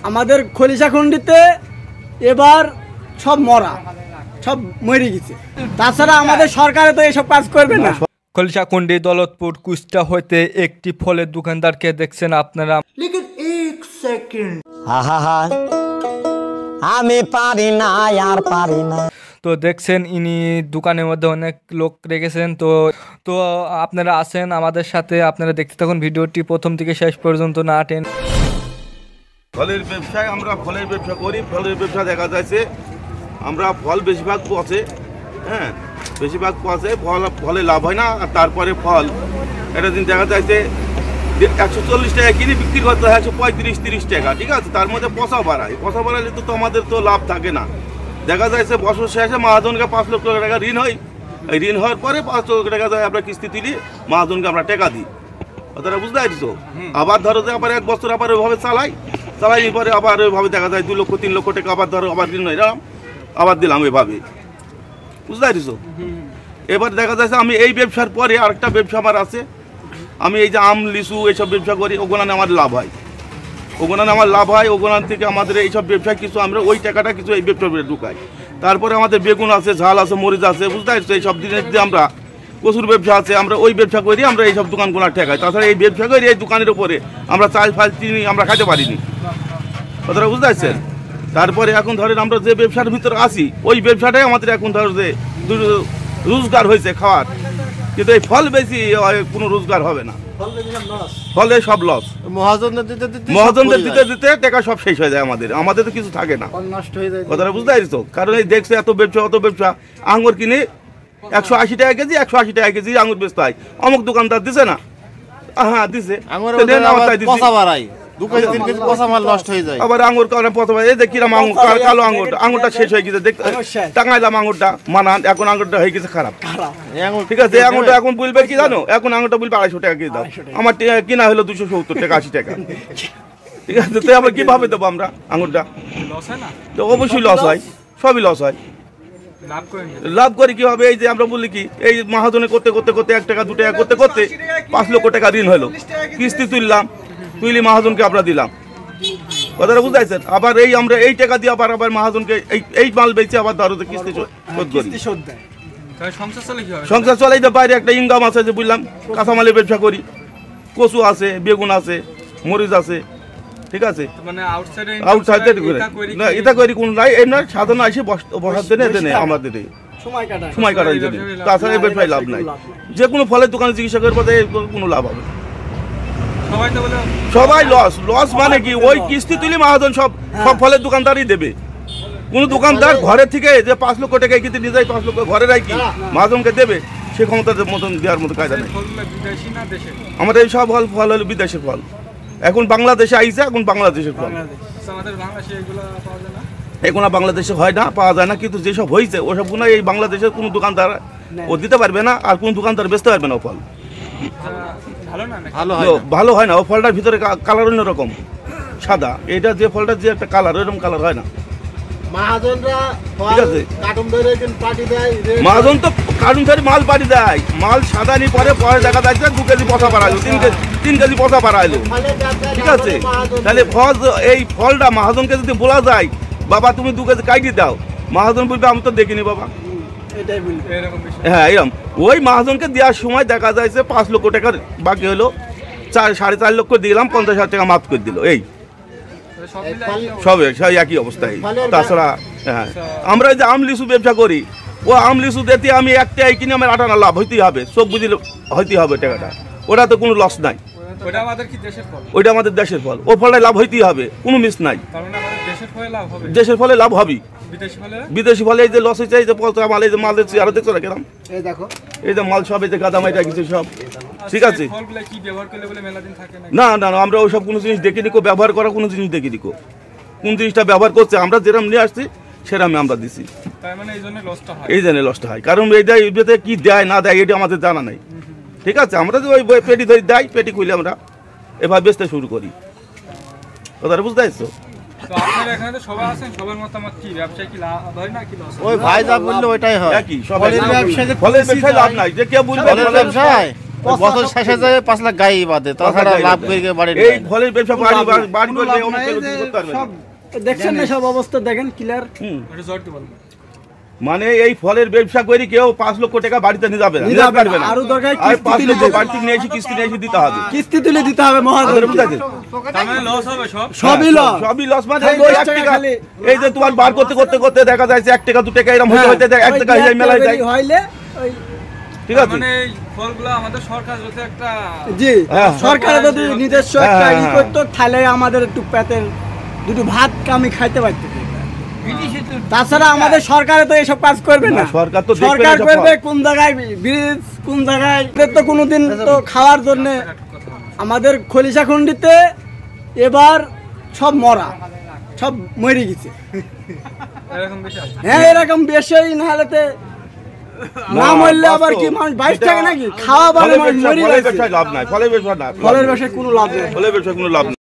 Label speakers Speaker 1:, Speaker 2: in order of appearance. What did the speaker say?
Speaker 1: আমাদের খলিশাখন্ডিতে এবার সব মরা, সব মরে গেছে। তাছাড়া আমাদের সরকারে তো এসব কাজ করবে না।
Speaker 2: খলিশাখন্ডি দৌলতপুর কুষ্টা হইতে একটি ফলের দোকানদারকে দেখছেন আপনারা।
Speaker 3: আমি পারি না আর পারি না।
Speaker 2: তো দেখছেন ইনি দোকানের মধ্যে অনেক লোক রেখেছেন। তো আপনারা আসেন আমাদের সাথে, আপনারা দেখতে থাকুন ভিডিওটি প্রথম থেকে শেষ পর্যন্ত না টেন।
Speaker 4: ফলের ব্যবসায় আমরা ফলের ব্যবসা করি। ফলের ব্যবসা দেখা যাচ্ছে আমরা ফল বেশিরভাগ পচে, হ্যাঁ বেশিরভাগ পচে, ফলে লাভ হয় না। আর তারপরে ফল একটা দিন দেখা যাচ্ছে 140 টাকা কিনে বিক্রি করতে হয় 135-30 টাকা, ঠিক আছে। তার মধ্যে পচা বাড়ায়, পচা বাড়ালে তো আমাদের তো লাভ থাকে না। দেখা যাচ্ছে বছর শেষে মহাজনকে 5 লক্ষ টাকা ঋণ হয়। এই ঋণ হওয়ার পরে 5 লক্ষ টাকা আমরা কিস্তি তুলি, মহাজনকে আমরা টাকা দিই। তারা বুঝতে পারছো? আবার ধরো যে আবার 1 বছর আবার ওইভাবে চালাই পরে আবার ওইভাবে দেখা যায় 2 লক্ষ 3 লক্ষ টাকা আবার ধরো আবার ঋণ হয়, আবার দিলাম এভাবে, বুঝতে পারছো? এবার দেখা যাচ্ছে আমি এই ব্যবসার পরে আরেকটা ব্যবসা আমার আছে। আমি এই যে আম লিচু এইসব ব্যবসা করি, ওগুলানে আমার লাভ হয়। ওগুলান থেকে আমাদের এইসব ব্যবসায় কিছু আমরা ওই টাকাটা কিছু এই ব্যবসা ঢুকাই। তারপরে আমাদের বেগুন আছে, ঝাল আছে, মরিচ আছে, বুঝতে পারছো? এইসব জিনিস দিয়ে আমরা প্রচুর ব্যবসা আছে, আমরা ওই ব্যবসা করি, আমরা এইসব দোকানগুলো ঠেকাই। তাছাড়া এই ব্যবসা করি এই দোকানের উপরে আমরা চাল ফাল চিনি আমরা খাইতে পারিনি, কথাটা বুঝতে পারছেন? তারপরে এখন ধরেন আমরা যে ব্যবসার ভিতরে আছি ওই ব্যবসাটাই আমাদের এখন ধরো যে রোজগার হয়েছে খাওয়ার, কিন্তু এই ফল বেশি কোনো রোজগার হবে না, ফলে সব লস। মহাজনদের দিতে দিতে টাকা সব শেষ হয়ে যায়, আমাদের তো কিছু থাকে না, কথাটা বুঝতে পারছো? কারণ এই দেখছে এত ব্যবসা অত ব্যবসা, আঙুর কিনে 180 টাকা কেজি, 180 টাকা কেজি আঙুর বেচতে হয়। অমুক দোকানদার দিছে না, হ্যাঁ দিছে, আবার আঙুর কারণে পচা, এই যে কিরাম আঙুর, কালো আঙুরটা শেষ হয়ে গেছে, টাঙাইলাম আঙুরটা মানান, এখন আঙুরটা হয়ে গেছে খারাপ, ঠিক আছে। আঙুরটা এখন বলবে কি জানো, এখন আঙুরটা বলবে 250 টাকা কেজি দাও, আমার কিনা হলো 270 টাকা 80 টাকা, ঠিক আছে। তো আবার কিভাবে দেবো আমরা আঙুরটা? তো অবশ্যই লস হয়, সবই লস হয়। লাভ করি কি হবে? এই যে আমরা বলি কি, এই মহাজনে করতে করতে 1 টাকা 2 টাকা করতে করতে 5 লক্ষ টাকা ঋণ হলো, কিস্তি তুলি মহাজনকে আমরা দিলাম, কথাটা বুঝতে পারছেন? আবার এই আমরা এই টাকা দিয়ে আবার মহাজনকে এই মাল বেচে আবার ধরো কিস্তি শোধ করি। সংসার চলে, বাইরে একটা ইনকাম আছে, যে বুঝলাম কাঁচামালের ব্যবসা করি, কচু আছে, বেগুন আছে, মরিচ আছে, ঠিক আছে। আউটসাইডে না এটা করি কোন নাই, এমনি সাধারণ আসে বসাতে দেনে আমাদের সময় কাটার জন্য। তাছাড়া এই ব্যবসায় লাভ নাই। যে কোনো ফলের দোকানে চিকিৎসা করবো কোনো লাভ হবে? সবাই লস মানে কি, ওই কিস্তি তুলি মহাজন সব ফলের দোকানদারই দেবে। কোন দোকানদার ঘরের থেকে যে 5 লক্ষ টাকা কিনতে নিয়ে যায়, 5 লক্ষ ঘরে রাখি মহাজনকে দেবে, সে ক্ষমতার মতন দেওয়ার মতো কায়দা নেই। আমাদের এই সব ফল হলো বিদেশের ফল, এখন বাংলাদেশে আইছে, এখন বাংলাদেশের ফল। এগুলো বাংলাদেশে হয় না, পাওয়া যায় না, কিন্তু যেসব হয়েছে ওসবগুলো এই বাংলাদেশের কোনো দোকানদার ও দিতে পারবে না, আর কোন দোকানদার বেচতে পারবে না ও ফল। ভালো হয় না, ও ফলটার ভিতরে কালার অন্যরকম সাদা, এটা যে ফলটার যে একটা কালার, ওইরকম কালার হয় না। মহাজন তো কার্টুন ধরে মাল পাড়ি দেয়, মাল সাদা নি পরে দেখা যাচ্ছে 2 কেজি পচা পাড়াইলো, 3 কেজি পচা পাড়াইলো, ঠিক আছে। তাহলে এই ফলটা মহাজনকে যদি বলা যায়, বাবা তুমি 2 কেজি কাটি দাও, মহাজন বলবে আমি তো দেখিনি বাবা, হ্যাঁ এরকম। ওই মহাজনকে দেওয়ার সময় দেখা যাচ্ছে 5 লক্ষ টাকার বাকি হলো, 4.5 লক্ষ দিলাম, 50,000 টাকা মাফ করে দিল, এই সব একই অবস্থায়। তাছাড়া হ্যাঁ আমরা যে আম লিচু ব্যবসা করি, ও আম লিচু দিতে আমি একটাই কিনে আমার 8 আনা লাভ হইতেই হবে, সব বুঝলে হইতেই হবে টাকাটা, ওটা তো কোনো লস নাই, ওইটা আমাদের দেশের ফল, ও ফলটা লাভ হইতেই হবে, কোনো মিস নাই। দেশের ফলে লাভ হবেই, বিদেশি ফলে এই যে লস হয়েছে, এই যে পচা মাল, এই যে মাল দিচ্ছি আরো দেখছো না কেরাম, এই যে মাল সব এই যে গাদা মাইটা কিছু সব, ঠিক আছে। না না আমরা ওইসব কোনো জিনিস দেখিনি, ব্যবহার করা কোনো জিনিস দেখিনি, কোন জিনিসটা ব্যবহার করছে আমরা যেরকম নিয়ে আসছি সেরকম আমরা দিছি, এই জন্য লসটা হয়। কারণ এইটা কি দেয় না দেয় এটা আমাদের জানা নাই, ঠিক আছে। আমরা যে ওই পেটি ধরে দেয়, পেটি খুলে আমরা এভাবে বেচতে শুরু করি, কথাটা বুঝতে পারছো?
Speaker 3: ওই ভাই যা বললো ওইটাই হয়,
Speaker 4: ফলের ব্যবসায় লাভ নাই, যে কে বলবে
Speaker 5: বছর শেষে যায় 5 লাখ গায়ে বাদে তাছাড়া লাভ করে বাড়ি
Speaker 4: এই ফলের ব্যবসা বাড়ি বাড়ি করলে অনেক কিছু করতে পারবে না।
Speaker 1: সব দেখছেন না সব অবস্থা দেখেন ক্লিয়ার।
Speaker 4: হুম। মানে এই ফলের ব্যবসা করে কেউ 5 লক্ষ টাকা বাড়িতে নিয়ে যাবে না,
Speaker 1: নিয়ে
Speaker 4: নিতে
Speaker 1: যাবে
Speaker 4: পারবে
Speaker 1: না।
Speaker 4: না।
Speaker 1: আরো দরকার
Speaker 4: আর
Speaker 1: কিস্তি
Speaker 4: 5
Speaker 1: তুলে
Speaker 4: লক্ষ
Speaker 1: দেবে।
Speaker 4: বাড়ি থেকে নিয়ে এসে কিস্তি নিয়ে এসে দিতে হবে।
Speaker 1: কিস্তি তুলে দিতে হবে মহাজন,
Speaker 4: আপনারা বুঝাচ্ছেন?
Speaker 1: সবই লস।
Speaker 4: সবই লস মানে
Speaker 1: সব
Speaker 4: এই যে
Speaker 1: 10
Speaker 4: এক
Speaker 1: টাকা
Speaker 4: টাকা,
Speaker 1: খালি।
Speaker 4: এই যে তোমার বার করতে করতে করতে দেখা যাচ্ছে 1 টাকা 2 টাকা এরকম হতে হতে 1 টাকা হিসাবে মেলায় যায়।
Speaker 1: হইলে ওই
Speaker 4: ঠিক আছে?
Speaker 2: মানে এই ফলগুলো আমাদের সরকার যদি একটা
Speaker 1: জি
Speaker 4: হ্যাঁ।
Speaker 1: সরকারে যদি নিজস্ব
Speaker 4: হ্যাঁ,
Speaker 1: একটা
Speaker 4: হ্যাঁ,
Speaker 1: ই
Speaker 4: হ্যাঁ।
Speaker 1: করতো তাহলে আমাদের একটু পেটের দুটো ভাত কামি খাইতে পারতো। তাছাড়া আমাদের সরকারে তো এসব কাজ করবে না।
Speaker 4: না, সরকার তো দেখবে না
Speaker 1: সরকার
Speaker 4: এসব
Speaker 1: করবে
Speaker 4: কাজ।
Speaker 1: কোন জায়গায় ব্রিজ, কোন জায়গায় এদের তো কোনোদিন তো খাওয়ার জন্য আমাদের খলিশাখন্ডিতে এবার সব মরা, সব মরে গেছে।
Speaker 2: এরকম বেশি আছে।
Speaker 1: হ্যাঁ এরকম বেশি না হলে না মরলে আবার কি মানুষ 22 টাকা নাকি খাওয়া বানা
Speaker 4: ফলের
Speaker 1: মানুষ
Speaker 4: ব্যবসা-
Speaker 1: মরে
Speaker 4: ফলের
Speaker 1: গেছে।
Speaker 4: ব্যবসায় লাভ নাই, ফলের ব্যবসা না,
Speaker 1: ফলের ব্যবসায় কোনো লাভ নেই।
Speaker 4: ফলের ব্যবসায় কোনো লাভ নেই।